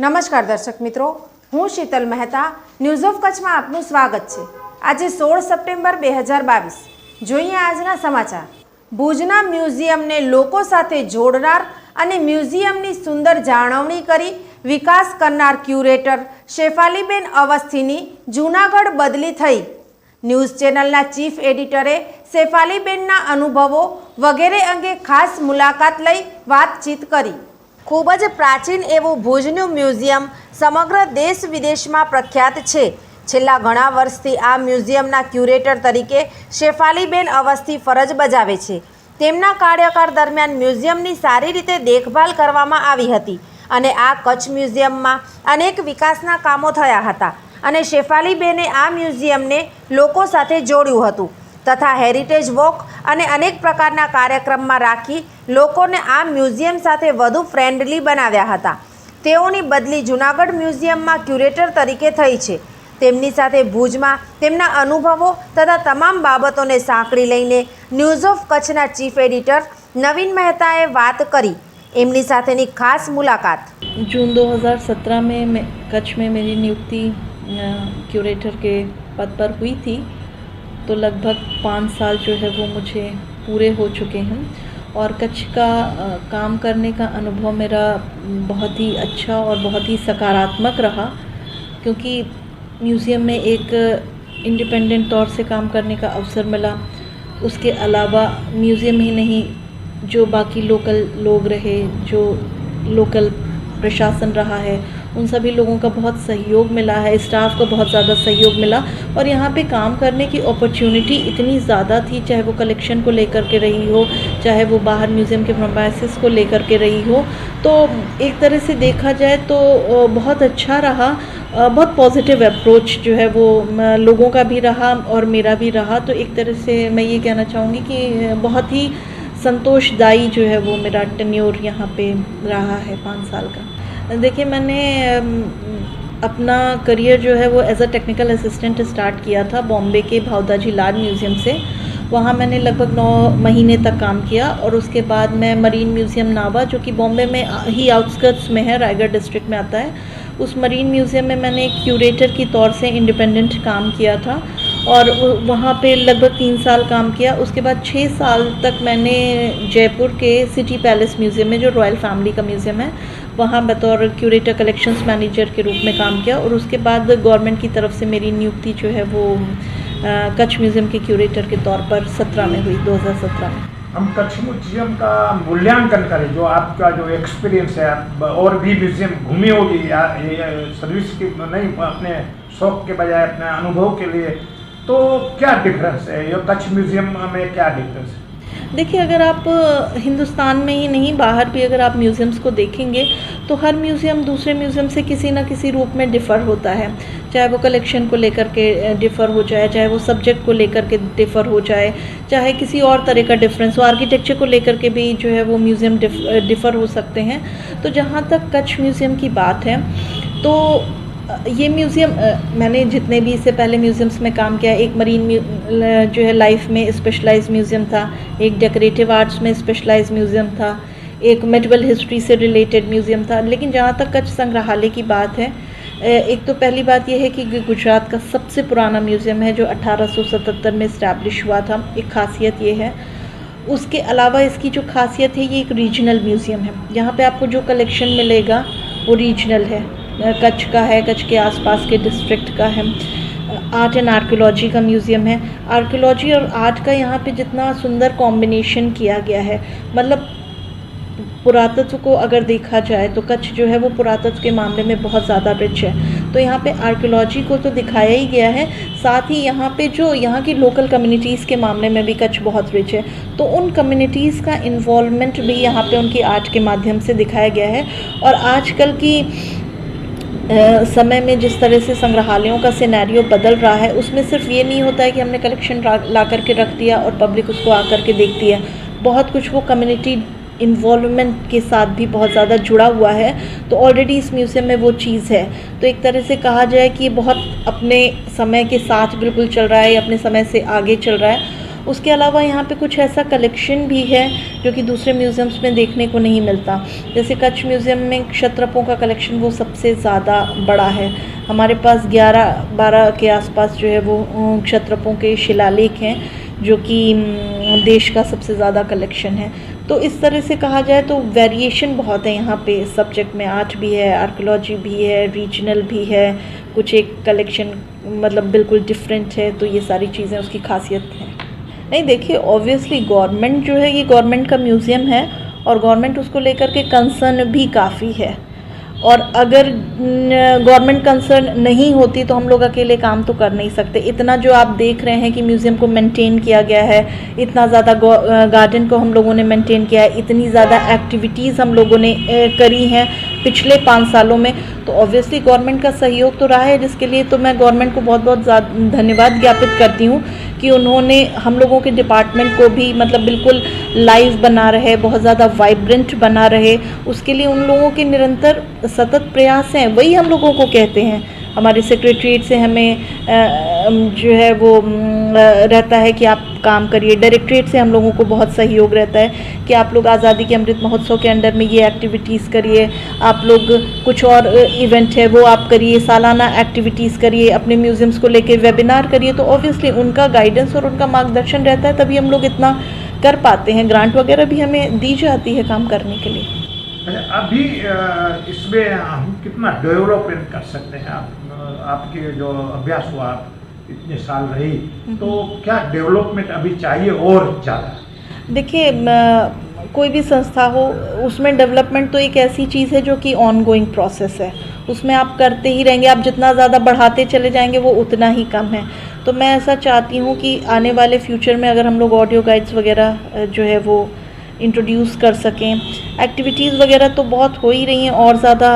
નમસ્કાર દર્શક મિત્રો, હું શીતલ મહેતા ન્યૂઝ ઓફ કચ્છમાં આપનું સ્વાગત છે। આજે 16 સપ્ટેમ્બર 2022 જોઈએ આજના સમાચાર। ભુજના મ્યુઝિયમને લોકો સાથે જોડનાર અને મ્યુઝિયમની સુંદર જાળવણી કરી વિકાસ કરનાર ક્યુરેટર શેફાલીબેન અવસ્થીની જૂનાગઢ બદલી થઈ। ન્યૂઝ ચેનલના ચીફ એડિટરે શેફાલીબેનના અનુભવો વગેરે અંગે ખાસ મુલાકાત લઈ વાતચીત કરી। ખૂબ જ પ્રાચીન એવું ભુજનું મ્યુઝિયમ સમગ્ર દેશ વિદેશમાં પ્રખ્યાત છે। છેલ્લા ઘણા વર્ષથી આ મ્યુઝિયમના ક્યુરેટર તરીકે શેફાલીબેન અવસ્થી ફરજ બજાવે છે। તેમના કાર્યકાળ દરમિયાન મ્યુઝિયમની સારી રીતે દેખભાલ કરવામાં આવી હતી અને આ કચ્છ મ્યુઝિયમમાં અનેક વિકાસના કામો થયા હતા અને શેફાલીબેને આ મ્યુઝિયમને લોકો સાથે જોડ્યું હતું તથા હેરિટેજ વોક અને અનેક પ્રકારના કાર્યક્રમમાં રાખી લોકોને આ મ્યુઝિયમ સાથે વધુ ફ્રેન્ડલી બનાવ્યા હતા। તેઓની બદલી જૂનાગઢ મ્યુઝિયમમાં ક્યુરેટર તરીકે થઈ છે। તેમની સાથે ભુજમાં તેમના અનુભવો તથા તમામ બાબતોને સાંકળી લઈને ન્યૂઝ ઓફ કચ્છના ચીફ એડિટર નવીન મહેતાએ વાત કરી। એમની સાથેની ખાસ મુલાકાત। जून 2017 में कच्छ में मेरी नियुक्ति क्यूरेटर के पद पर हुई थी, तो लगभग 5 साल जो है वो मुझे पूरे हो चुके हैं और कच्छ का काम करने का अनुभव मेरा बहुत ही अच्छा और बहुत ही सकारात्मक रहा, क्योंकि म्यूज़ियम में एक इंडिपेंडेंट तौर से काम करने का अवसर मिला। उसके अलावा म्यूज़ियम ही नहीं, जो बाकी लोकल लोग रहे, जो लोकल प्रशासन रहा है, उन सभी लोगों का बहुत सहयोग मिला है, स्टाफ को बहुत ज़्यादा सहयोग मिला और यहाँ पे काम करने की अपॉर्चुनिटी इतनी ज़्यादा थी, चाहे वो कलेक्शन को लेकर के रही हो, चाहे वो बाहर म्यूज़ियम के प्रोमाइसेस को लेकर के रही हो। तो एक तरह से देखा जाए तो बहुत अच्छा रहा, बहुत पॉजिटिव अप्रोच जो है वो लोगों का भी रहा और मेरा भी रहा। तो एक तरह से मैं ये कहना चाहूँगी कि बहुत ही संतोषदायी जो है वो मेरा टेन्योर यहाँ पे रहा है 5 साल का। देखिए, मैंने अपना करियर जो है वो as a technical assistant start किया था बॉम्बे के भावदाजी लाल म्यूज़ियम से। वहाँ मैंने लगभग 9 महीने तक काम किया और उसके बाद मैं मरीन म्यूज़ियम नावा, जो कि बॉम्बे में ही आउटस्कर्ट्स में है, रायगढ़ डिस्ट्रिक्ट में आता है, उस मरीन म्यूज़ियम में मैंने क्यूरेटर की तौर से इंडिपेंडेंट काम किया था और वहाँ पे लगभग 3 साल काम किया। उसके बाद 6 साल तक मैंने जयपुर के सिटी पैलेस म्यूज़ियम में, जो रॉयल फैमिली का म्यूज़ियम है, वहाँ बतौर क्यूरेटर कलेक्शंस मैनेजर के रूप में काम किया और उसके बाद गवर्नमेंट की तरफ से मेरी नियुक्ति जो है वो कच्छ म्यूज़ियम के क्यूरेटर के तौर पर 17 में हुई, 2017 में। हम कच्छ म्यूजियम का मूल्यांकन करें, जो आपका जो एक्सपीरियंस है, आप और भी म्यूजियम घूमी होगी या सर्विस की नहीं, अपने शौक के बजाय अपने अनुभव के लिए, तो क्या डिफरेंस है ये कच्छ म्यूजियम में, क्या डिफरेंस है? देखिए, अगर आप हिंदुस्तान में ही नहीं बाहर भी अगर आप म्यूज़ियम्स को देखेंगे तो हर म्यूज़ियम दूसरे म्यूज़ियम से किसी न किसी रूप में डिफ़र होता है, चाहे वो कलेक्शन को लेकर के डिफ़र हो जाए, चाहे वो सब्जेक्ट को लेकर के डिफ़र हो जाए, चाहे किसी और तरह का डिफरेंस हो, आर्किटेक्चर को लेकर के भी जो है वो म्यूज़ियम डिफ़र हो सकते हैं। तो जहाँ तक कच्छ म्यूज़ियम की बात है, तो ये म्यूज़ियम मैंने जितने भी इससे पहले म्यूज़ियम्स में काम किया, एक मरीन जो है लाइफ में स्पेशलाइज्ड म्यूज़ियम था, एक डेकोरेटिव आर्ट्स में स्पेशलाइज्ड म्यूज़ियम था, एक मेडिवल हिस्ट्री से रिलेटेड म्यूज़ियम था। लेकिन जहाँ तक कच्छ संग्रहालय की बात है, एक तो पहली बात यह है कि गुजरात का सबसे पुराना म्यूज़ियम है, जो 1877 में इस्टेब्लिश हुआ था, एक खासियत ये है। उसके अलावा इसकी जो खासियत है, ये एक रीजनल म्यूज़ियम है। यहाँ पे आपको जो कलेक्शन मिलेगा वो रीजनल है, कच्छ का है, कच्छ के आसपास के डिस्ट्रिक्ट का है। आर्ट एंड आर्कियोलॉजी का म्यूज़ियम है। आर्कियोलॉजी और आर्ट का यहाँ पे जितना सुंदर कॉम्बिनेशन किया गया है, मतलब पुरातत्व को अगर देखा जाए तो कच्छ जो है वो पुरातत्व के मामले में बहुत ज़्यादा रिच है। तो यहाँ पे आर्कियोलॉजी को तो दिखाया ही गया है, साथ ही यहाँ पे जो यहाँ की लोकल कम्युनिटीज़ के मामले में भी कच्छ बहुत रिच है। तो उन कम्युनिटीज़ का इन्वॉल्वमेंट भी यहाँ पे उनकी आर्ट के माध्यम से दिखाया गया है। और आजकल की समय में जिस तरह से संग्रहालयों का सिनेरियो बदल रहा है, उसमें सिर्फ ये नहीं होता है कि हमने कलेक्शन ला करके रख दिया और पब्लिक उसको आकर के देखती है। बहुत कुछ वो कम्युनिटी इन्वॉल्वमेंट के साथ भी बहुत ज़्यादा जुड़ा हुआ है। तो ऑलरेडी इस म्यूज़ियम में वो चीज़ है। तो एक तरह से कहा जाए कि ये बहुत अपने समय के साथ बिल्कुल चल रहा है, अपने समय से आगे चल रहा है। उसके अलावा यहाँ पे कुछ ऐसा कलेक्शन भी है जो कि दूसरे म्यूज़ियम्स में देखने को नहीं मिलता। जैसे कच्छ म्यूज़ियम में क्षत्रपों का कलेक्शन वो सबसे ज़्यादा बड़ा है। हमारे पास 11-12 के आसपास जो है वो क्षत्रपों के शिलालेख हैं, जो कि देश का सबसे ज़्यादा कलेक्शन है। तो इस तरह से कहा जाए तो वेरिएशन बहुत है यहाँ पे। सब्जेक्ट में आर्ट भी है, आर्कियोलॉजी भी है, रीजनल भी है, कुछ एक कलेक्शन मतलब बिल्कुल डिफरेंट है। तो ये सारी चीज़ें उसकी खासियत है। नहीं देखिए, ऑब्वियसली गवर्नमेंट जो है, ये गवर्नमेंट का म्यूज़ियम है और गवर्नमेंट उसको लेकर के कंसर्न भी काफ़ी है। और अगर गवर्नमेंट कंसर्न नहीं होती तो हम लोग अकेले काम तो कर नहीं सकते। इतना जो आप देख रहे हैं कि म्यूज़ियम को मेंटेन किया गया है, इतना ज़्यादा गार्डन को हम लोगों ने मेंटेन किया है, इतनी ज़्यादा एक्टिविटीज़ हम लोगों ने करी हैं पिछले 5 सालों में, तो ऑब्वियसली गवर्नमेंट का सहयोग तो रहा है, जिसके लिए तो मैं गवर्नमेंट को बहुत बहुत धन्यवाद ज्ञापित करती हूँ कि उन्होंने हम लोगों के डिपार्टमेंट को भी मतलब बिल्कुल लाइव बना रहे, बहुत ज़्यादा वाइब्रेंट बना रहे। उसके लिए उन लोगों के निरंतर सतत प्रयास हैं। वही हम लोगों को कहते हैं, हमारे सेक्रेटरीट से हमें जो है वो रहता है कि आप काम करिए। डायरेक्टरेट से हम लोगों को बहुत सहयोग रहता है कि आप लोग आज़ादी के अमृत महोत्सव के अंडर में ये एक्टिविटीज़ करिए, आप लोग कुछ और इवेंट है वो आप करिए, सालाना एक्टिविटीज़ करिए, अपने म्यूज़ियम्स को लेके वेबिनार करिए। तो ऑब्वियसली उनका गाइडेंस और उनका मार्गदर्शन रहता है, तभी हम लोग इतना कर पाते हैं। ग्रांट वगैरह भी हमें दी जाती है काम करने के लिए। अच्छा, अभी इसमें हम कितना डेवलपमेंट कर सकते हैं? आपके जो अभ्यास हुआ, आप इतने साल रही, तो क्या डेवलपमेंट अभी चाहिए और ज़्यादा? देखिए, कोई भी संस्था हो उसमें डेवलपमेंट तो एक ऐसी चीज़ है जो कि ऑनगोइंग प्रोसेस है, उसमें आप करते ही रहेंगे। आप जितना ज़्यादा बढ़ाते चले जाएंगे वो उतना ही कम है। तो मैं ऐसा चाहती हूँ कि आने वाले फ्यूचर में अगर हम लोग ऑडियो गाइड्स वगैरह जो है वो इंट्रोड्यूस कर सकें। एक्टिविटीज़ वगैरह तो बहुत हो ही रही हैं, और ज़्यादा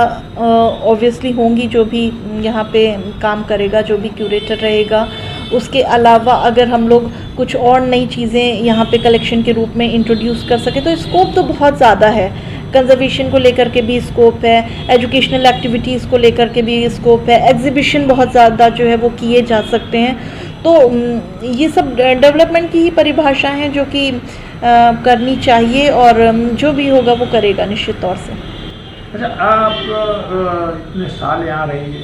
ऑब्वियसली होंगी। जो भी यहाँ पे काम करेगा, जो भी क्यूरेटर रहेगा, उसके अलावा अगर हम लोग कुछ और नई चीज़ें यहाँ पे कलेक्शन के रूप में इंट्रोड्यूस कर सके तो स्कोप तो बहुत ज़्यादा है। कंजर्वेशन को लेकर के भी स्कोप है, एजुकेशनल एक्टिविटीज़ को लेकर के भी स्कोप है, एग्जीबिशन बहुत ज़्यादा जो है वो किए जा सकते हैं। तो ये सब डेवलपमेंट की ही परिभाषा हैं जो कि करनी चाहिए, और जो भी होगा वो करेगा निश्चित तौर से। अच्छा, आप इतने साल यहाँ रही,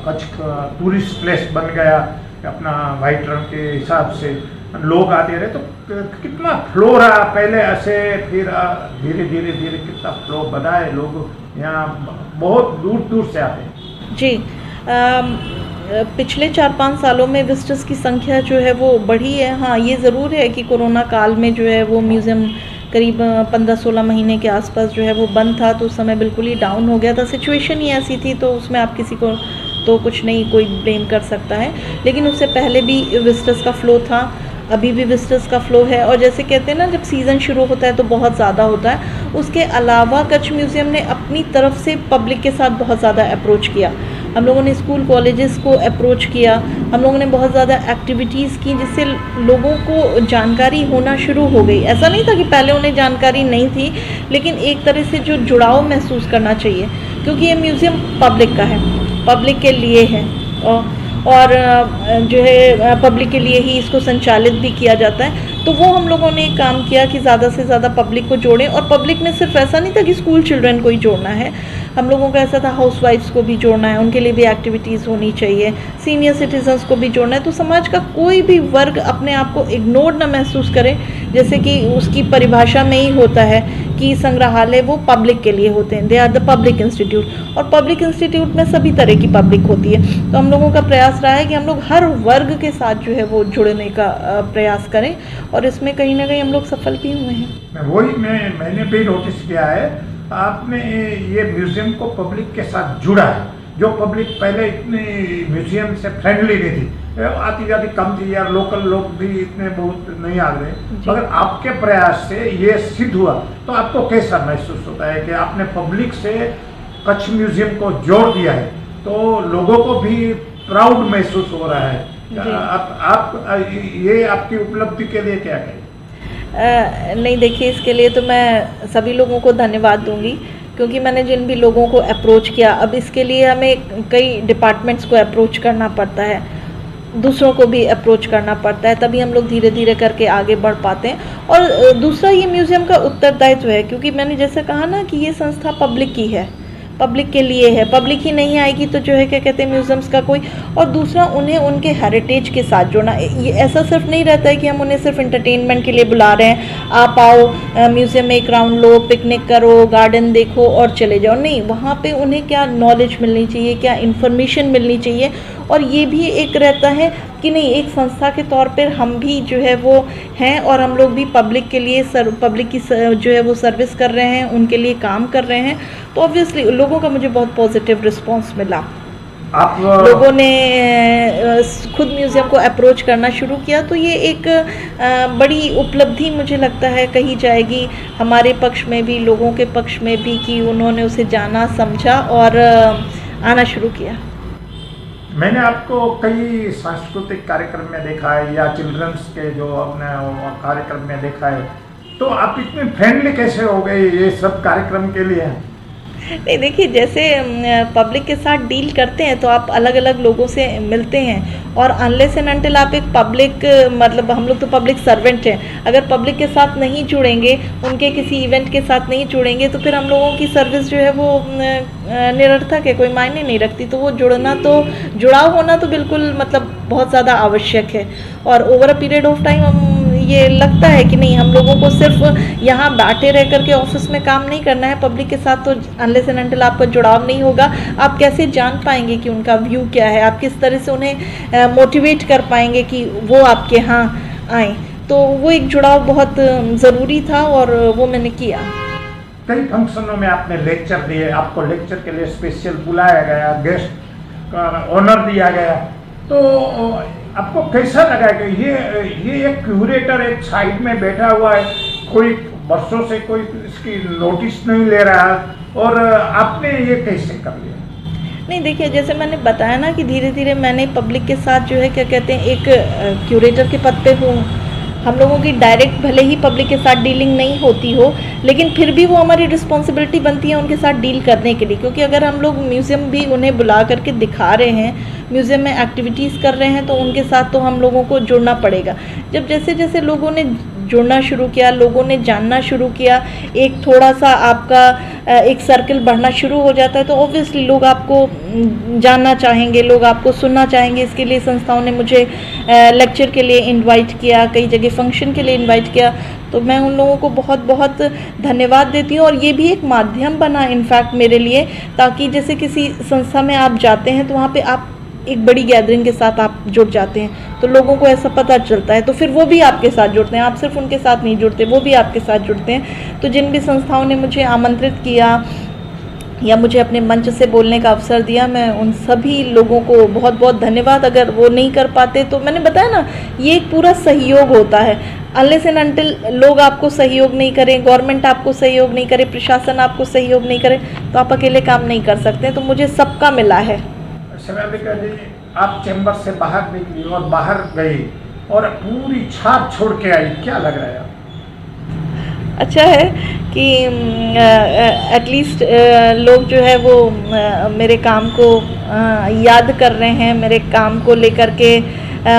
कच्छ का टूरिस्ट प्लेस बन गया अपना वाइट रंग के हिसाब से, लोग आते रहे, तो कितना फ्लो रहा पहले ऐसे, फिर धीरे धीरे धीरे कितना फ्लो बना है? लोग यहाँ बहुत दूर दूर से आते हैं। जी, पिछले 4-5 सालों में विजिटर्स की संख्या जो है वो बढ़ी है। हाँ, ये ज़रूर है कि कोरोना काल में जो है वो म्यूज़ियम करीब 15-16 महीने के आसपास जो है वो बंद था, तो उस समय बिल्कुल ही डाउन हो गया था। सिचुएशन ही ऐसी थी, तो उसमें आप किसी को तो कुछ नहीं कोई ब्लेम कर सकता है। लेकिन उससे पहले भी विजिटर्स का फ़्लो था, अभी भी विजिटर्स का फ़्लो है। और जैसे कहते हैं ना, जब सीज़न शुरू होता है तो बहुत ज़्यादा होता है। उसके अलावा कच्छ म्यूज़ियम ने अपनी तरफ से पब्लिक के साथ बहुत ज़्यादा अप्रोच किया। हम लोगों ने स्कूल कॉलेजेस को अप्रोच किया, हम लोगों ने बहुत ज़्यादा एक्टिविटीज़ की, जिससे लोगों को जानकारी होना शुरू हो गई। ऐसा नहीं था कि पहले उन्हें जानकारी नहीं थी, लेकिन एक तरह से जो जुड़ाव महसूस करना चाहिए, क्योंकि ये म्यूज़ियम पब्लिक का है, पब्लिक के लिए है, और जो है पब्लिक के लिए ही इसको संचालित भी किया जाता है। तो वो हम लोगों ने काम किया कि ज़्यादा से ज़्यादा पब्लिक को जोड़ें। और पब्लिक में सिर्फ ऐसा नहीं था कि स्कूल चिल्ड्रन को ही जोड़ना है, हम लोगों का ऐसा था हाउसवाइफ्स को भी जोड़ना है, उनके लिए भी एक्टिविटीज़ होनी चाहिए, सीनियर सिटीजन्स को भी जोड़ना है। तो समाज का कोई भी वर्ग अपने आप को इग्नोर ना महसूस करे। जैसे कि उसकी परिभाषा में ही होता है कि संग्रहालय वो पब्लिक के लिए होते हैं, they are the public institute, और पब्लिक इंस्टीट्यूट में सभी तरह की पब्लिक होती है। तो हम लोगों का प्रयास रहा है कि हम लोग हर वर्ग के साथ जो है वो जुड़ने का प्रयास करें, और इसमें कहीं ना कहीं हम लोग सफल भी हुए हैं। मैंने भी नोटिस किया है, आपने ये म्यूज़ियम को पब्लिक के साथ जुड़ा है। जो पब्लिक पहले इतनी म्यूज़ियम से फ्रेंडली नहीं थी, आती जाती कम थी, या लोकल लोग भी इतने बहुत नहीं आ रहे, मगर आपके प्रयास से ये सिद्ध हुआ। तो आपको कैसा महसूस होता है कि आपने पब्लिक से कच्छ म्यूज़ियम को जोड़ दिया है, तो लोगों को भी प्राउड महसूस हो रहा है? आप ये आपकी उपलब्धि के लिए क्या कहें? नहीं, देखिए, इसके लिए तो मैं सभी लोगों को धन्यवाद दूंगी, क्योंकि मैंने जिन भी लोगों को अप्रोच किया, अब इसके लिए हमें कई डिपार्टमेंट्स को अप्रोच करना पड़ता है। दूसरों को भी अप्रोच करना पड़ता है, तभी हम लोग धीरे धीरे करके आगे बढ़ पाते हैं। और दूसरा ये म्यूज़ियम का उत्तरदायित्व है, क्योंकि मैंने जैसे कहा ना कि ये संस्था पब्लिक की है, पब्लिक के लिए है। पब्लिक ही नहीं आएगी तो जो है क्या कहते हैं म्यूज़ियम्स का कोई। और दूसरा उन्हें उनके हेरिटेज के साथ जोड़ना। ये ऐसा सिर्फ नहीं रहता है कि हम उन्हें सिर्फ इंटरटेनमेंट के लिए बुला रहे हैं, आप आओ म्यूज़ियम में एक राउंड लो, पिकनिक करो, गार्डन देखो और चले जाओ। नहीं, वहाँ पे उन्हें क्या नॉलेज मिलनी चाहिए, क्या इन्फॉर्मेशन मिलनी चाहिए। और ये भी एक रहता है कि नहीं, एक संस्था के तौर पर हम भी जो है वो हैं और हम लोग भी पब्लिक के लिए पब्लिक की जो है वो सर्विस कर रहे हैं, उनके लिए काम कर रहे हैं। तो ऑब्वियसली लोगों का मुझे बहुत पॉजिटिव रिस्पांस मिला। आप लोगों ने खुद म्यूज़ियम को अप्रोच करना शुरू किया, तो ये एक बड़ी उपलब्धि मुझे लगता है कही जाएगी हमारे पक्ष में भी, लोगों के पक्ष में भी, कि उन्होंने उसे जाना, समझा और आना शुरू किया। मैंने आपको कई सांस्कृतिक कार्यक्रम में देखा है या चिल्ड्रंस के जो अपने कार्यक्रम में देखा है, तो आप इतने फ्रेंडली कैसे हो गए ये सब कार्यक्रम के लिए? नहीं, देखिए, जैसे पब्लिक के साथ डील करते हैं तो आप अलग अलग लोगों से मिलते हैं, और अनलेस एंड अनटिल आप एक पब्लिक, मतलब हम लोग तो पब्लिक सर्वेंट हैं, अगर पब्लिक के साथ नहीं जुड़ेंगे, उनके किसी इवेंट के साथ नहीं जुड़ेंगे, तो फिर हम लोगों की सर्विस जो है वो निरर्थक है, कोई मायने नहीं रखती। तो वो जुड़ाव होना तो बिल्कुल मतलब बहुत ज़्यादा आवश्यक है। और over a period of time हम ये लगता है कि नहीं, हम लोगों को सिर्फ यहाँ बैठे रह करके ऑफिस में काम नहीं करना है, पब्लिक के साथ तो अनलेस एंड अनटिल आपका जुड़ाव नहीं होगा, आप कैसे जान पाएंगे कि उनका व्यू क्या है, आप किस तरह से उन्हें मोटिवेट कर पाएंगे कि वो आपके यहाँ आएँ। तो वो एक जुड़ाव बहुत ज़रूरी था और वो मैंने किया। कई फंक्शनों में आपने लेक्चर दिए, आपको लेक्चर के लिए स्पेशल बुलाया गया, गेस्ट का ऑनर दिया गया, तो आपको कैसा लगा कि ये एक क्यूरेटर एक साइड में बैठा हुआ है, कोई वर्षों से कोई इसकी नोटिस नहीं ले रहा, और आपने ये कैसे कर लिया? नहीं, देखिए, जैसे मैंने बताया ना कि धीरे धीरे मैंने पब्लिक के साथ जो है क्या कहते हैं एक क्यूरेटर के पद पे हूँ। हम लोगों की डायरेक्ट भले ही पब्लिक के साथ डीलिंग नहीं होती हो, लेकिन फिर भी वो हमारी रिस्पॉन्सिबिलिटी बनती है उनके साथ डील करने के लिए, क्योंकि अगर हम लोग म्यूज़ियम भी उन्हें बुला करके दिखा रहे हैं, म्यूज़ियम में एक्टिविटीज़ कर रहे हैं, तो उनके साथ तो हम लोगों को जुड़ना पड़ेगा। जब जैसे जैसे लोगों ने जुड़ना शुरू किया, लोगों ने जानना शुरू किया, एक थोड़ा सा आपका एक सर्कल बढ़ना शुरू हो जाता है, तो ऑब्वियसली लोग आपको जानना चाहेंगे, लोग आपको सुनना चाहेंगे। इसके लिए संस्थाओं ने मुझे लेक्चर के लिए इनवाइट किया, कई जगह फंक्शन के लिए इनवाइट किया, तो मैं उन लोगों को बहुत बहुत धन्यवाद देती हूँ। और ये भी एक माध्यम बना इनफैक्ट मेरे लिए, ताकि जैसे किसी संस्था में आप जाते हैं तो वहाँ पे आप एक बड़ी गैदरिंग के साथ आप जुड़ जाते हैं, तो लोगों को ऐसा पता चलता है, तो फिर वो भी आपके साथ जुड़ते हैं। आप सिर्फ उनके साथ नहीं जुड़ते, वो भी आपके साथ जुड़ते हैं। तो जिन भी संस्थाओं ने मुझे आमंत्रित किया या मुझे अपने मंच से बोलने का अवसर दिया, मैं उन सभी लोगों को बहुत बहुत धन्यवाद। अगर वो नहीं कर पाते तो मैंने बताया ना, ये एक पूरा सहयोग होता है। अनलेस एंड अनटिल लोग आपको सहयोग नहीं करें, गवर्नमेंट आपको सहयोग नहीं करे, प्रशासन आपको सहयोग नहीं करे, तो आप अकेले काम नहीं कर सकते। तो मुझे सबका मिला है। शर्मिला जी, आप चैम्बर से बाहर निकली और बाहर गई और पूरी छाप छोड़ के आई, क्या लग रहा है? अच्छा है कि एटलीस्ट लोग जो है वो मेरे काम को याद कर रहे हैं, मेरे काम को लेकर के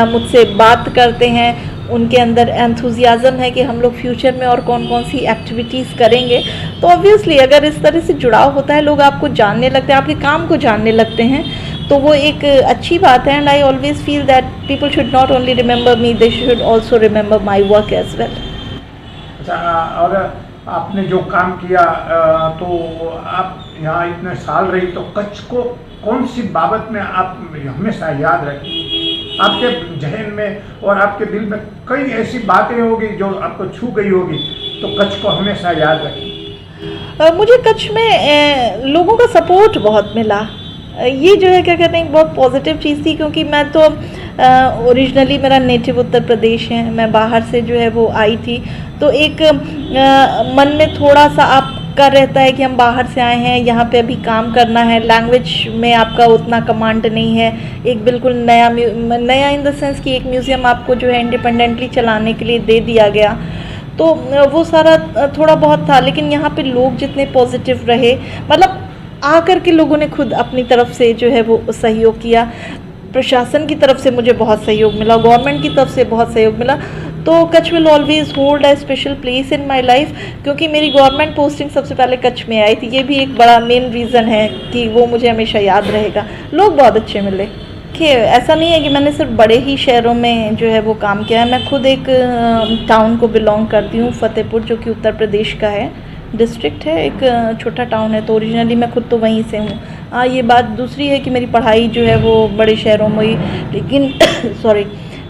मुझसे बात करते हैं, उनके अंदर एंथुजियाज़म है कि हम लोग फ्यूचर में और कौन कौन सी एक्टिविटीज़ करेंगे। तो ऑब्वियसली अगर इस तरह से जुड़ाव होता है, लोग आपको जानने लगते हैं, आपके काम को जानने लगते हैं, तो वो एक अच्छी बात है। And I always feel that people should not only remember me, they should also remember my work as well. अच्छा, और आपने जो काम किया, तो आप यहाँ इतने साल रही, तो कच्छ को कौन सी बाबत में आप हमेशा याद रखें? आपके जहन में और आपके दिल में कई ऐसी बातें होगी जो आपको छू गई होगी, तो कच्छ को हमेशा याद रखें। मुझे कच्छ में लोगों का सपोर्ट बहुत मिला। ये जो है क्या कहते हैं, बहुत पॉजिटिव चीज़ थी, क्योंकि मैं तो ओरिजिनली मेरा नेटिव उत्तर प्रदेश है, मैं बाहर से जो है वो आई थी, तो एक मन में थोड़ा सा आपका रहता है कि हम बाहर से आए हैं, यहाँ पे अभी काम करना है, लैंग्वेज में आपका उतना कमांड नहीं है, एक बिल्कुल नया इन द सेंस कि एक म्यूज़ियम आपको जो है इंडिपेंडेंटली चलाने के लिए दे दिया गया, तो वो सारा थोड़ा बहुत था। लेकिन यहाँ पे लोग जितने पॉजिटिव रहे, मतलब आकर के लोगों ने खुद अपनी तरफ से जो है वो सहयोग किया। प्रशासन की तरफ से मुझे बहुत सहयोग मिला, गवर्नमेंट की तरफ से बहुत सहयोग मिला। तो Kutch will always hold a special place in my life, क्योंकि मेरी गवर्नमेंट पोस्टिंग सबसे पहले कच्छ में आई थी। ये भी एक बड़ा मेन रीज़न है कि वो मुझे हमेशा याद रहेगा। लोग बहुत अच्छे मिले। कि ऐसा नहीं है कि मैंने सिर्फ बड़े ही शहरों में जो है वो काम किया है। मैं खुद एक टाउन को बिलोंग करती हूँ, फतेहपुर, जो कि उत्तर प्रदेश का है, डिस्ट्रिक्ट है, एक छोटा टाउन है। तो ओरिजिनली मैं खुद तो वहीं से हूँ। हाँ, ये बात दूसरी है कि मेरी पढ़ाई जो है वो बड़े शहरों में हुई, लेकिन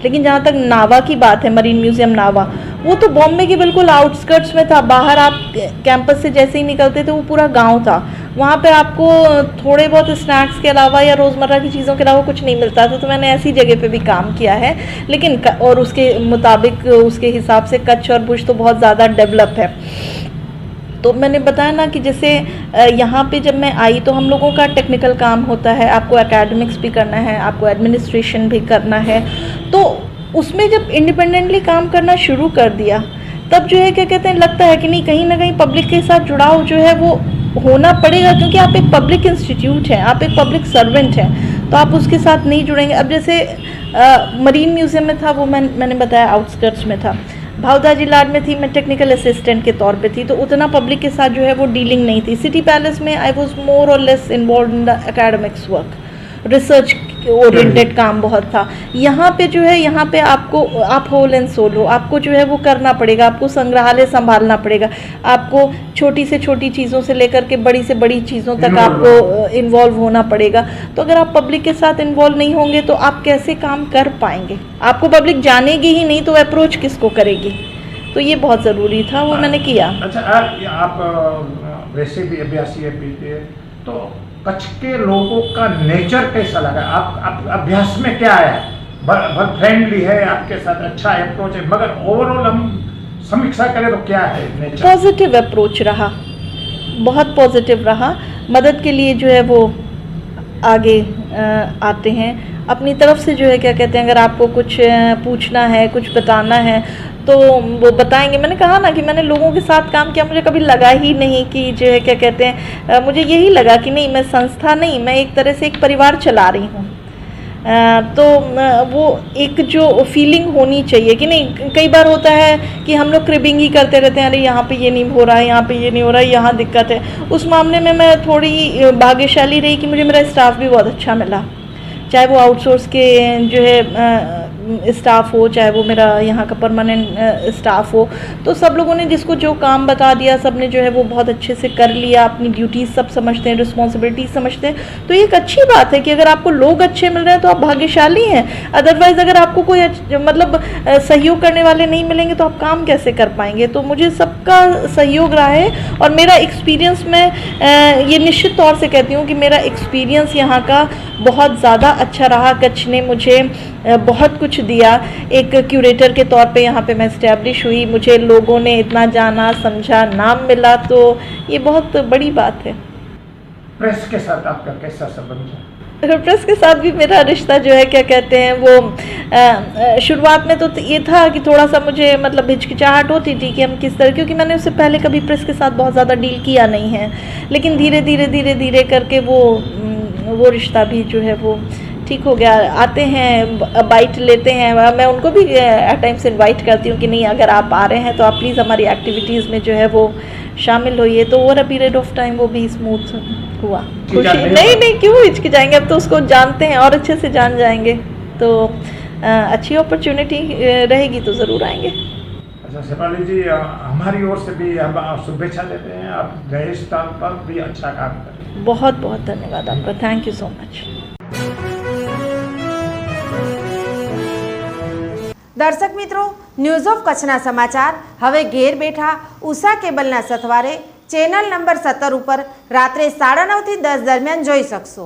लेकिन जहाँ तक नावा की बात है, मरीन म्यूज़ियम नावा, वो तो बॉम्बे के बिल्कुल आउटस्कर्ट्स में था। बाहर आप कैंपस से जैसे ही निकलते थे वो पूरा गांव था। वहाँ पे आपको थोड़े बहुत स्नैक्स के अलावा या रोज़मर्रा की चीज़ों के अलावा कुछ नहीं मिलता था। तो मैंने ऐसी जगह पे भी काम किया है, लेकिन और उसके मुताबिक, उसके हिसाब से कच्छ और भुज तो बहुत ज़्यादा डेवलप है। तो मैंने बताया ना कि जैसे यहाँ पे जब मैं आई तो हम लोगों का टेक्निकल काम होता है, आपको एकेडमिक्स भी करना है, आपको एडमिनिस्ट्रेशन भी करना है। तो उसमें जब इंडिपेंडेंटली काम करना शुरू कर दिया, तब जो है क्या कहते हैं, लगता है कि नहीं, कहीं ना कहीं पब्लिक के साथ जुड़ाव जो है वो होना पड़ेगा, क्योंकि आप एक पब्लिक इंस्टीट्यूट हैं, आप एक पब्लिक सर्वेंट हैं, तो आप उसके साथ नहीं जुड़ेंगे। अब जैसे मरीन म्यूज़ियम में था, वो मैंने बताया आउटस्कर्ट्स में था। भावदाजी लाड में थी, मैं टेक्निकल असिस्टेंट के तौर पे थी, तो उतना पब्लिक के साथ जो है वो डीलिंग नहीं थी। सिटी पैलेस में आई वॉज मोर और less involve in the academics work, research oriented काम बहुत था। यहाँ पे जो है, यहाँ पे आप होल एंड सोल हो, आपको जो है वो करना पड़ेगा, आपको संग्रहालय संभालना पड़ेगा, आपको छोटी से छोटी चीज़ों से लेकर के बड़ी से बड़ी चीज़ों तक आपको इन्वॉल्व होना पड़ेगा। तो अगर आप पब्लिक के साथ इन्वॉल्व नहीं होंगे तो आप कैसे काम कर पाएंगे? आपको पब्लिक जानेगी ही नहीं तो अप्रोच किसको करेगी? तो ये बहुत ज़रूरी था, वो मैंने किया। अच्छा, आप वैसे भी अभ्यासी है, तो कच्छ के लोगों का नेचर कैसा लगा? आप अभ्यास में क्या आया? बहुत फ्रेंडली है आपके साथ, अच्छा अप्रोच है, मगर ओवरऑल हम समीक्षा करें तो क्या है नेचर? पॉजिटिव अप्रोच रहा, बहुत पॉजिटिव रहा। मदद के लिए जो है वो आगे आते हैं अपनी तरफ से, जो है क्या कहते हैं, अगर आपको कुछ पूछना है, कुछ बताना है तो वो बताएंगे। मैंने कहा ना कि मैंने लोगों के साथ काम किया, मुझे कभी लगा ही नहीं कि जो है क्या कहते हैं, मुझे यही लगा कि नहीं, मैं संस्था नहीं, मैं एक तरह से एक परिवार चला रही हूँ। तो वो एक जो फीलिंग होनी चाहिए कि नहीं, कई बार होता है कि हम लोग क्रिबिंग ही करते रहते हैं, अरे यहाँ पे ये नहीं हो रहा है, यहाँ पे ये नहीं हो रहा है, यहाँ दिक्कत है। उस मामले में मैं थोड़ी भाग्यशाली रही कि मुझे मेरा स्टाफ भी बहुत अच्छा मिला, चाहे वो आउटसोर्स के जो है स्टाफ हो, चाहे वो मेरा यहाँ का परमानेंट स्टाफ हो। तो सब लोगों ने जिसको जो काम बता दिया, सब ने जो है वो बहुत अच्छे से कर लिया, अपनी ड्यूटीज़ सब समझते हैं, रिस्पॉन्सिबिलिटी समझते हैं। तो ये एक अच्छी बात है कि अगर आपको लोग अच्छे मिल रहे हैं तो आप भाग्यशाली हैं। अदरवाइज़ अगर आपको कोई मतलब सहयोग करने वाले नहीं मिलेंगे तो आप काम कैसे कर पाएंगे? तो मुझे सबका सहयोग रहा है, और मेरा एक्सपीरियंस, मैं ये निश्चित तौर से कहती हूँ कि मेरा एक्सपीरियंस यहाँ का बहुत ज़्यादा अच्छा रहा। कच्छ ने मुझे बहुत कुछ दिया। एक क्यूरेटर के तौर पे यहाँ पे मैं इस्टेब्लिश हुई, मुझे लोगों ने इतना जाना, समझा, नाम मिला, तो ये बहुत बड़ी बात है। प्रेस के साथ आपका कैसा संबंध है? प्रेस के साथ भी मेरा रिश्ता जो है क्या कहते हैं वो शुरुआत में तो ये था कि थोड़ा सा मुझे मतलब हिचकिचाहट होती थी कि हम किस तरह, क्योंकि मैंने उससे पहले कभी प्रेस के साथ बहुत ज़्यादा डील किया नहीं है। लेकिन धीरे धीरे करके वो रिश्ता भी जो है वो ठीक हो गया। आते हैं, बाइट लेते हैं, मैं उनको भी एट टाइम्स इनवाइट करती हूँ कि नहीं, अगर आप आ रहे हैं तो आप प्लीज़ हमारी एक्टिविटीज़ में जो है वो शामिल होइए। तो over a period of time वो भी स्मूथ हुआ। खुशी नहीं, क्यों हिचकिचाएंगे, अब तो उसको जानते हैं और अच्छे से जान जाएंगे, तो अच्छी अपॉर्चुनिटी रहेगी तो ज़रूर आएंगे। अच्छा शेफाली जी, हमारी ओर से भी हम शुभेच्छा देते हैं, आप नए स्थान पर भी अच्छा काम करें। बहुत बहुत धन्यवाद आपका, थैंक यू सो मच। દર્શક મિત્રો, ન્યૂઝ ઓફ કચ્છના સમાચાર હવે ઘેર બેઠા ઉષા કેબલના સથવારે ચેનલ નંબર 17 ઉપર રાત્રે 9:30 થી 10 દરમિયાન જોઈ શકશો।